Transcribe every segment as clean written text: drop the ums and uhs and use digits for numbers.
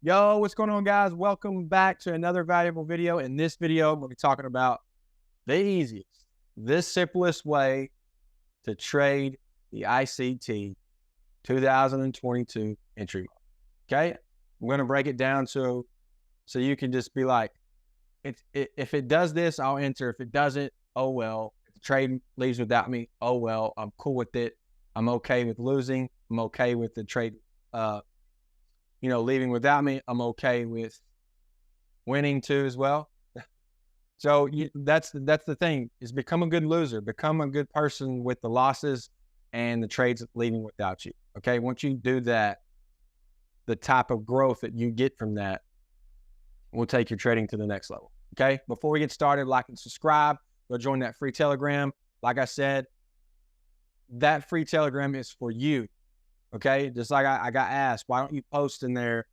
Yo, what's going on, guys? Welcome back to another valuable video. In this video, we'll be talking about the easiest, the simplest way to trade the ICT 2022 entry model. Okay, I'm going to break it down so you can just be like, if it does this, I'll enter. If it doesn't, oh well. If the trade leaves without me, oh well. I'm cool with it. I'm okay with losing. I'm okay with the trade leaving without me. I'm okay with winning too as well. So that's the thing, is become a good loser, become a good person with the losses and the trades leaving without you. Okay, once you do that, the type of growth that you get from that will take your trading to the next level. Okay, before we get started, like and subscribe. Go join that free Telegram. Like I said, that free Telegram is for you. Okay, just like I got asked, why don't you post in there,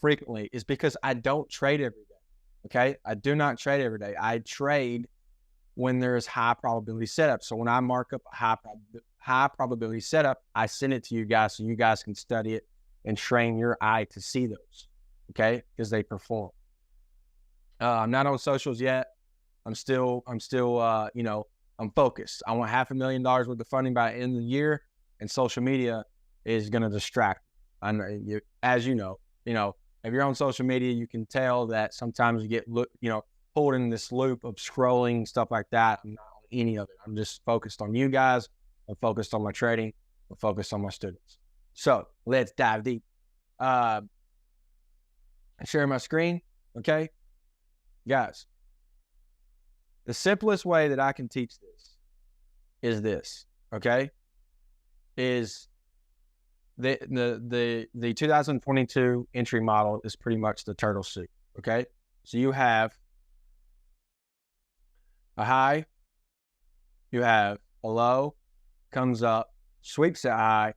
frequently? It's because I don't trade every day. Okay, I do not trade every day. I trade when there's high probability setup. So when I mark up a high probability setup, I send it to you guys so you guys can study it and train your eye to see those. Okay, because they perform. I'm not on socials yet. I'm still, I'm focused. I want $500,000 worth of funding by the end of the year, and social media is going to distract. As you know, if you're on social media, you can tell that sometimes you get, pulled in this loop of scrolling, stuff like that. I'm not on any of it. I'm just focused on you guys. I'm focused on my trading. I'm focused on my students. So let's dive deep. Share my screen. Okay, guys, the simplest way that I can teach this is this. Okay, is the 2022 entry model is pretty much the turtle soup. Okay, so you have a high, you have a low, comes up, sweeps that high,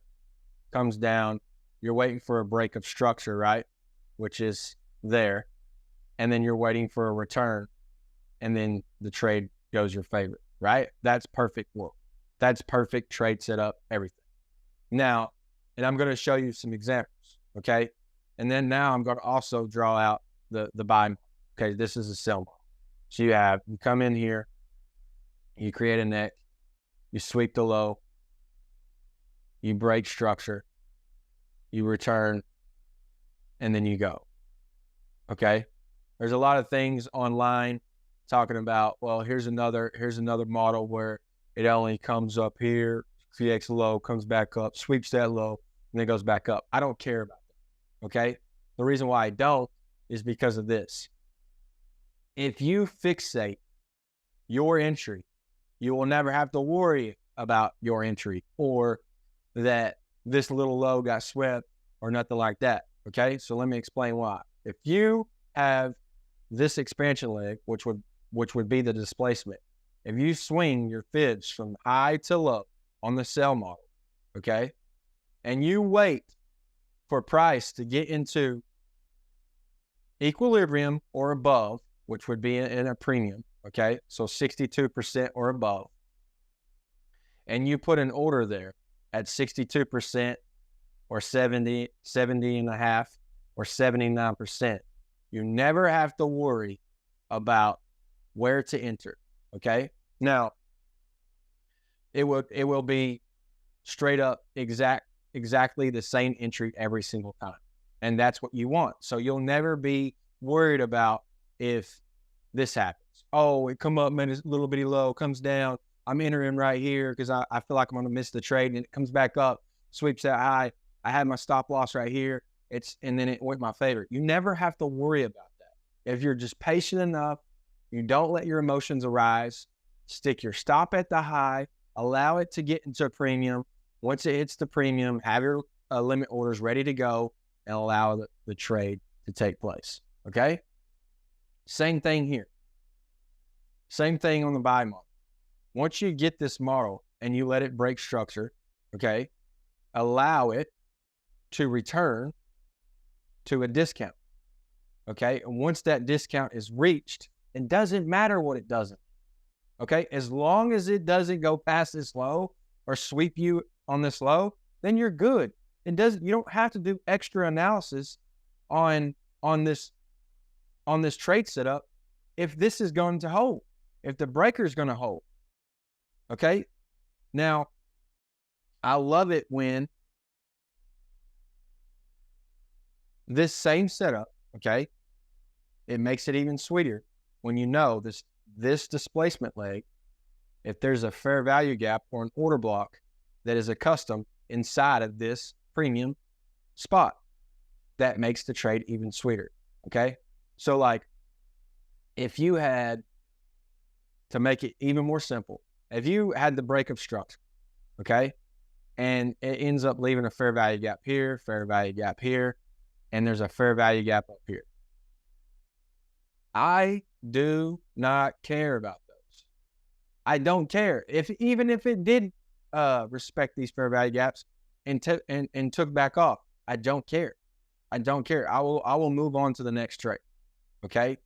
comes down. You're waiting for a break of structure, right? Which is there, and then you're waiting for a return, and then the trade goes your favorite, right? That's perfect work. That's perfect trade setup, everything. Now, and I'm going to show you some examples, okay? And then now I'm going to also draw out the buy model. Okay, this is a sell model. So you come in here, you create a neck, you sweep the low, you break structure, you return, and then you go. Okay? There's a lot of things online talking about, well, here's another model where it only comes up here, creates a low, comes back up, sweeps that low, and then goes back up. I don't care about that. Okay? The reason why I don't is because of this. If you fixate your entry, you will never have to worry about your entry or that this little low got swept or nothing like that. Okay? So let me explain why. If you have this expansion leg, which would be the displacement, if you swing your fibs from high to low on the sell model, okay, and you wait for price to get into equilibrium or above, which would be in a premium, okay, so 62% or above, and you put an order there at 62% or 70 and a half or 79%, you never have to worry about where to enter. Okay, now it will be straight up exactly the same entry every single time, and that's what you want. So you'll never be worried about if this happens. Oh, it come up, man, it's a little bitty low, comes down, I'm entering right here because I feel like I'm going to miss the trade, and it comes back up, sweeps that high. I had my stop loss right here. And then it went my favorite. You never have to worry about that. If you're just patient enough, you don't let your emotions arise, stick your stop at the high, allow it to get into a premium. Once it hits the premium, have your limit orders ready to go and allow the trade to take place. Okay? Same thing here. Same thing on the buy model. Once you get this model and you let it break structure, okay, allow it to return to a discount. Okay, and once that discount is reached, it doesn't matter what it doesn't. Okay, as long as it doesn't go past this low or sweep you on this low, then you're good. You don't have to do extra analysis on on this trade setup if this is going to hold, if the breaker is going to hold. Okay. Now, I love it when this same setup, okay, it makes it even sweeter when you know this displacement leg, if there's a fair value gap or an order block that is a custom inside of this premium spot, that makes the trade even sweeter. Okay. So like if you had, to make it even more simple, if you had the break of structure, okay, and it ends up leaving a fair value gap here, fair value gap here, and there's a fair value gap up here, I do not care about those. I don't care. Even if it did respect these fair value gaps and took back off, I don't care. I don't care. I will move on to the next trade. Okay.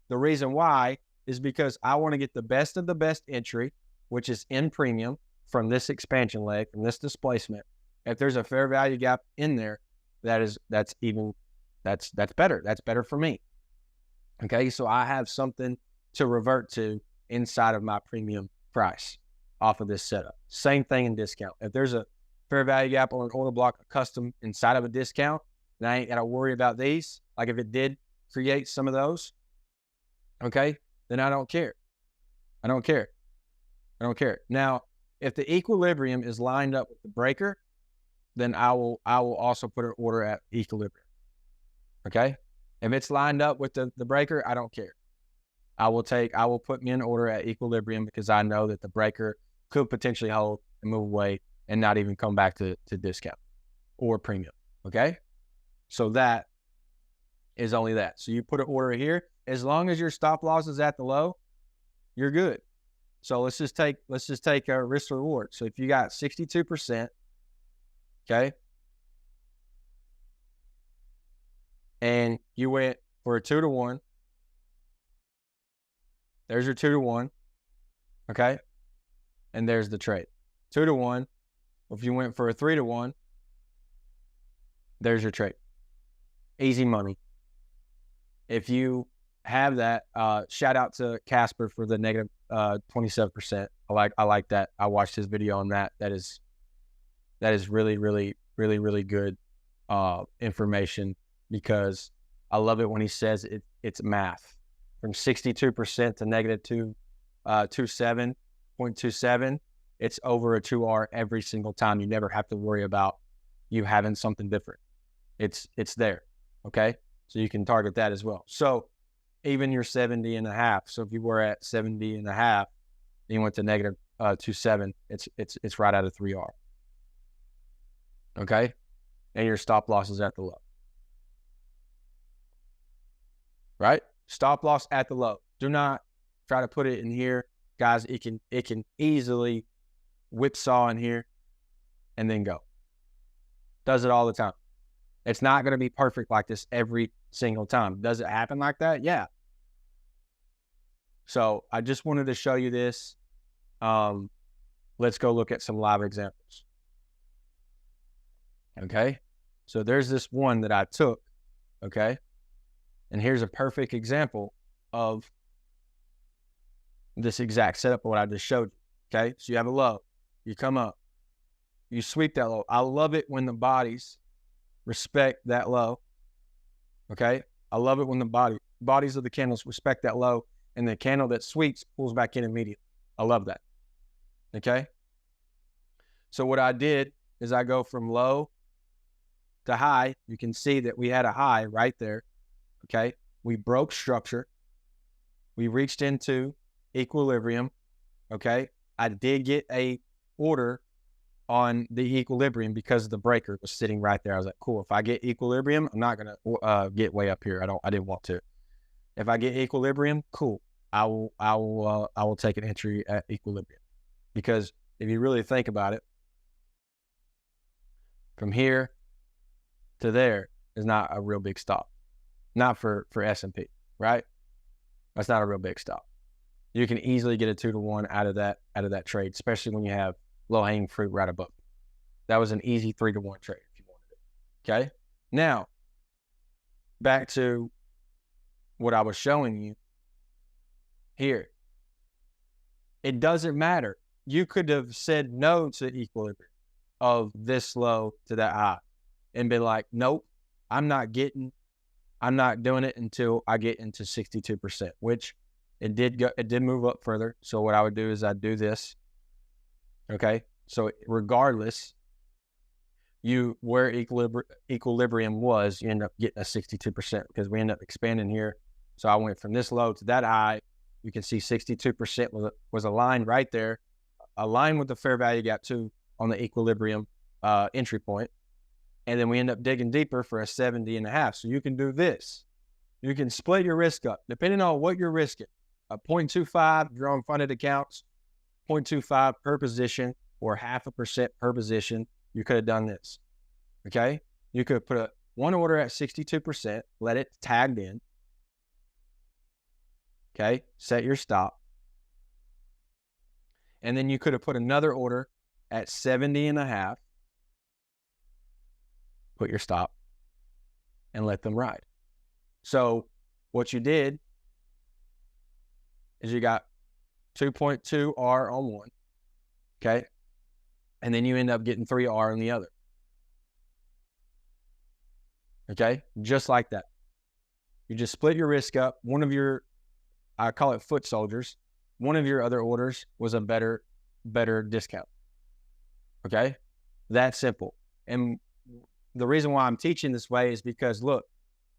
The reason why is because I want to get the best of the best entry, which is in premium from this expansion leg, from this displacement. If there's a fair value gap in there, that's better. That's better for me. Okay. So I have something to revert to inside of my premium price off of this setup. Same thing in discount. If there's a fair value gap or an order block custom inside of a discount, then I ain't got to worry about these. Like if it did create some of those, okay, then I don't care. I don't care. I don't care. Now, if the equilibrium is lined up with the breaker, then I will also put an order at equilibrium. Okay. If it's lined up with the breaker, I don't care. I will put me an order at equilibrium because I know that the breaker could potentially hold and move away and not even come back to discount or premium. Okay. So that is only that. So you put an order here, as long as your stop loss is at the low, you're good. So let's just take a risk reward. So if you got 62%, okay, and you went for a 2-to-1, there's your 2-to-1, okay, and there's the trade. 2-to-1. If you went for a 3-to-1, there's your trade. Easy money. If you have that, shout out to Casper for the negative 27%. I like that. I watched his video on that. That is really, really, really, really good information, because I love it when he says it's math. From 62% to negative 27.27, it's over a 2R every single time. You never have to worry about you having something different. It's there. Okay. So you can target that as well. So even your 70.5. So if you were at 70.5, and you went to negative 27, it's right out of 3R. Okay. And your stop loss is at the low. Right? Stop loss at the low. Do not try to put it in here. Guys, it can easily whipsaw in here and then go. Does it all the time. It's not going to be perfect like this every single time. Does it happen like that? Yeah. So I just wanted to show you this. Let's go look at some live examples. Okay. So there's this one that I took. Okay. And here's a perfect example of this exact setup of what I just showed you. Okay. So you have a low, you come up, you sweep that low. I love it when the bodies respect that low. Okay. I love it when the bodies of the candles respect that low, and the candle that sweeps pulls back in immediately. I love that. Okay. So what I did is I go from low to high. You can see that we had a high right there. Okay. We broke structure. We reached into equilibrium. Okay. I did get a order on the equilibrium because the breaker was sitting right there. I was like, cool. If I get equilibrium, I'm not going to get way up here. I didn't want to. If I get equilibrium, cool. I will take an entry at equilibrium, because if you really think about it, from here to there is not a real big stop. Not for S&P, right? That's not a real big stop. You can easily get a 2-to-1 out of that trade, especially when you have low-hanging fruit right above. That was an easy 3-to-1 trade if you wanted it. Okay. Now, back to what I was showing you here. It doesn't matter. You could have said no to equilibrium of this low to that high and been like, nope, I'm not doing it until I get into 62%, which it did move up further. So what I would do is I'd do this. Okay. So regardless, where equilibrium was, you end up getting a 62% because we end up expanding here. So I went from this low to that high. You can see 62% was a line right there, aligned with the fair value gap 2 on the equilibrium entry point. And then we end up digging deeper for a 70.5. So you can do this. You can split your risk up depending on what you're risking. A 0.25 if you're on funded accounts, 0.25 per position, or 0.5% per position. You could have done this. Okay. You could put one order at 62%, let it tagged in. Okay. Set your stop. And then you could have put another order at 70.5. Put your stop and let them ride. So what you did is you got 2.2 R on one. Okay. And then you end up getting 3 R on the other. Okay. Just like that. You just split your risk up. One of your, I call it foot soldiers. One of your other orders was a better discount. Okay. That simple. And the reason why I'm teaching this way is because look,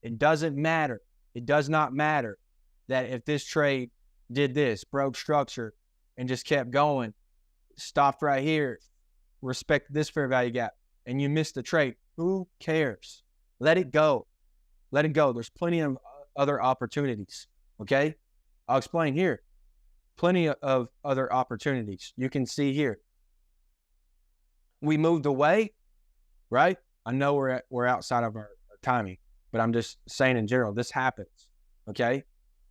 it doesn't matter. It does not matter that if this trade did this, broke structure and just kept going, stopped right here, respect this fair value gap, and you missed the trade. Who cares? Let it go. Let it go. There's plenty of other opportunities. Okay. I'll explain here. Plenty of other opportunities. You can see here. We moved away, right? I know we're outside of our timing, but I'm just saying in general, this happens. Okay.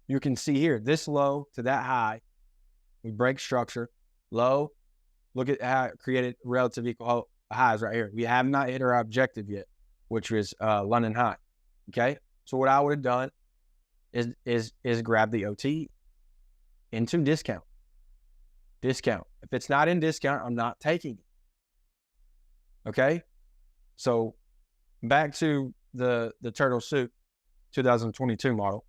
You can see here, this low to that high, we break structure, low. Look at how it created relative equal highs right here. We have not hit our objective yet, which was London high. Okay. So what I would have done is grab the OTE into discount. Discount. If it's not in discount, I'm not taking it. Okay. So back to the turtle soup 2022 model.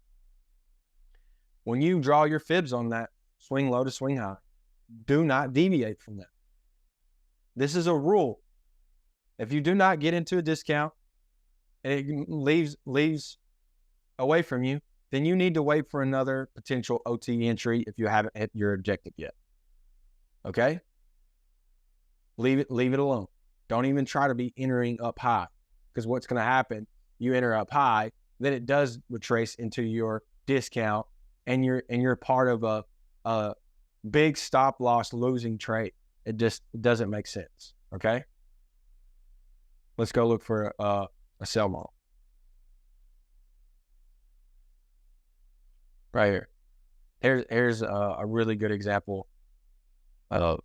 When you draw your fibs on that swing low to swing high, do not deviate from that. This is a rule. If you do not get into a discount and it leaves away from you, then you need to wait for another potential OT entry if you haven't hit your objective yet. Okay? Leave it alone. Don't even try to be entering up high, because what's going to happen, you enter up high, then it does retrace into your discount and you're part of a big stop loss losing trade. It just doesn't make sense. Okay. Let's go look for a sell model. Right here. Here's a really good example of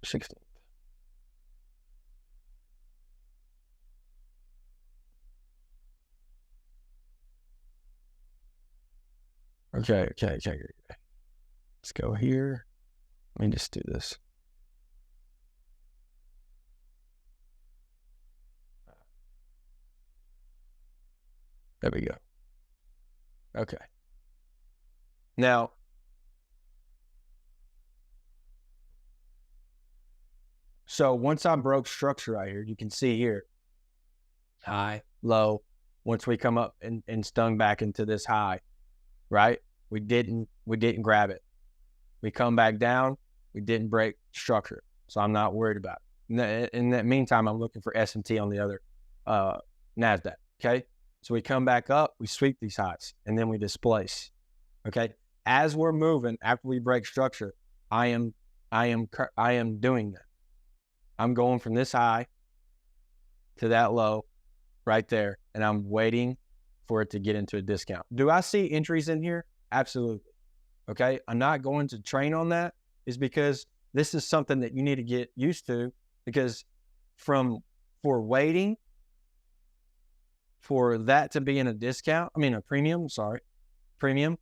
16th. Okay. Let's go here. Let me just do this. There we go. Okay. Now, so once I broke structure right here, you can see here, high, low. Once we come up and stung back into this high, right? We didn't grab it. We come back down, we didn't break structure. So I'm not worried about it. In that meantime, I'm looking for S&T on the other NASDAQ, okay? So we come back up, we sweep these highs, and then we displace, okay? As we're moving, after we break structure, I am doing that. I'm going from this high to that low right there, and I'm waiting for it to get into a discount. Do I see entries in here? Absolutely. Okay. I'm not going to train on that, is because this is something that you need to get used to, because for waiting, for that to be in a discount, a premium,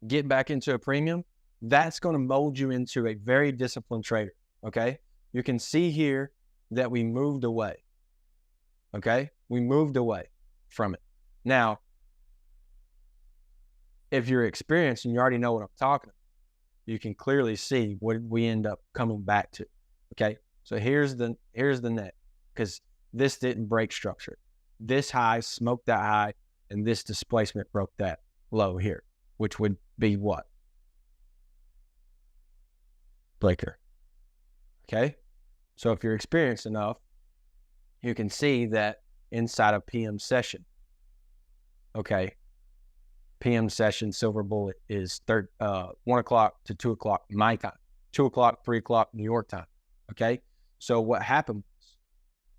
get back into a premium, that's going to mold you into a very disciplined trader, okay? You can see here that we moved away, okay? We moved away from it. Now, if you're experienced and you already know what I'm talking about, you can clearly see what we end up coming back to, okay? So here's the net, because this didn't break structure. This high smoked that high, and this displacement broke that low here, which would be what? Breaker. Okay? So if you're experienced enough, you can see that inside of PM session, okay, PM session silver bullet is 1 o'clock to 2 o'clock my time, 2 o'clock, 3 o'clock New York time, okay? So what happened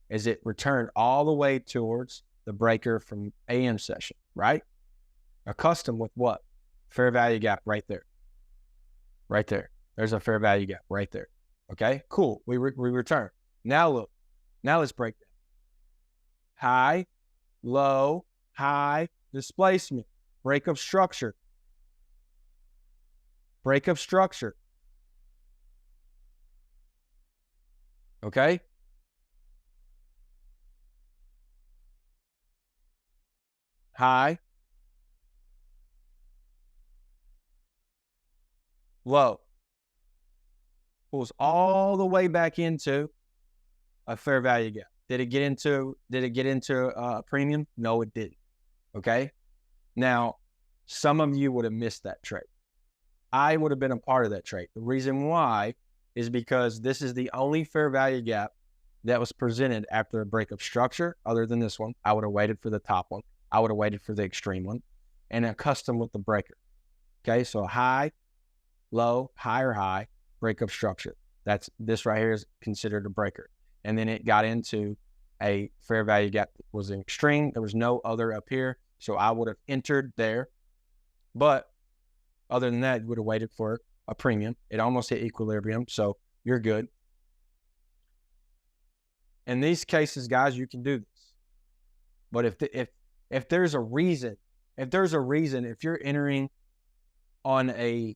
is it returned all the way towards the breaker from AM session, right? Accustomed with what? Fair value gap right there. Right there. There's a fair value gap right there. Okay, cool. We return. Now look. Now let's break down. High, low, high, displacement, break of structure. Break of structure. Okay? High, low. Pulls all the way back into a fair value gap. Did it get into a premium? No, it didn't. Okay? Now, some of you would have missed that trade. I would have been a part of that trade. The reason why is because this is the only fair value gap that was presented after a break of structure. Other than this one, I would have waited for the top one. I would have waited for the extreme one and accustomed with the breaker. Okay, so high, low, higher high, break of structure. This right here is considered a breaker. And then it got into a fair value gap that was an extreme. There was no other up here. So I would have entered there. But other than that, you would have waited for a premium. It almost hit equilibrium. So you're good. In these cases, guys, you can do this. But if there's a reason, if you're entering on a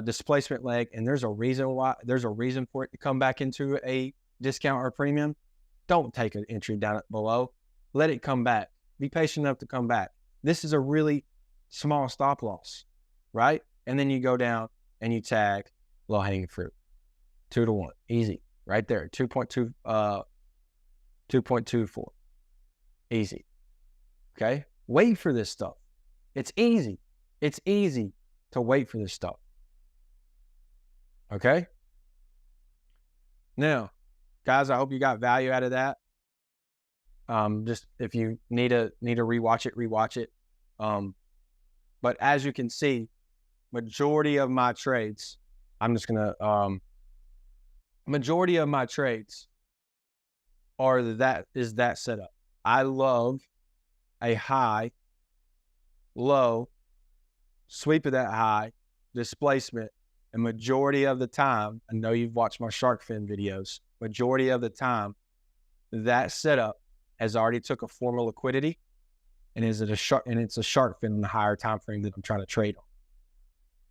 displacement leg and there's a reason for it to come back into a discount or premium, don't take an entry down below. Let it come back. Be patient enough to come back. This is a really small stop loss, right? And then you go down and you tag low hanging fruit. 2 to 1, easy, right there. 2.24, easy. Okay, wait for this stuff. It's easy. It's easy to wait for this stuff. Okay. Now, guys, I hope you got value out of that. Just if you need to rewatch it. But as you can see, majority of my trades, majority of my trades is that setup. I love a high, low, sweep of that high, displacement, and majority of the time, I know you've watched my shark fin videos, majority of the time, that setup has already took a form of liquidity and it's a shark fin on the higher time frame that I'm trying to trade on.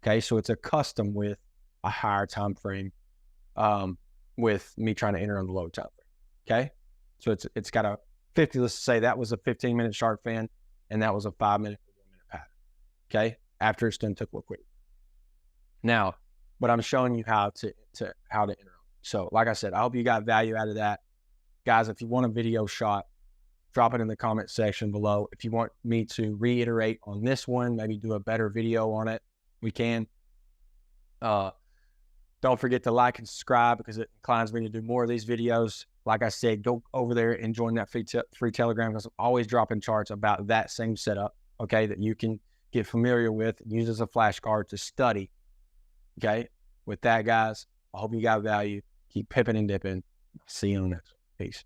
Okay, so it's a custom with a higher time frame with me trying to enter on the low time frame. Okay, so it's got a 50, let's say that was a 15-minute shark fin and that was a 5-minute or 1-minute pattern. Okay, after it's done took liquidity. Now, but I'm showing you how to enter. So like I said, I hope you got value out of that. Guys, if you want a video shot, drop it in the comment section below. If you want me to reiterate on this one, maybe do a better video on it, we can. Don't forget to like and subscribe because it inclines me to do more of these videos. Like I said, go over there and join that free Telegram because I'm always dropping charts about that same setup, okay, that you can get familiar with, use as a flashcard to study, okay? With that, guys, I hope you got value. Keep pipping and dipping. See you on the next one. Peace.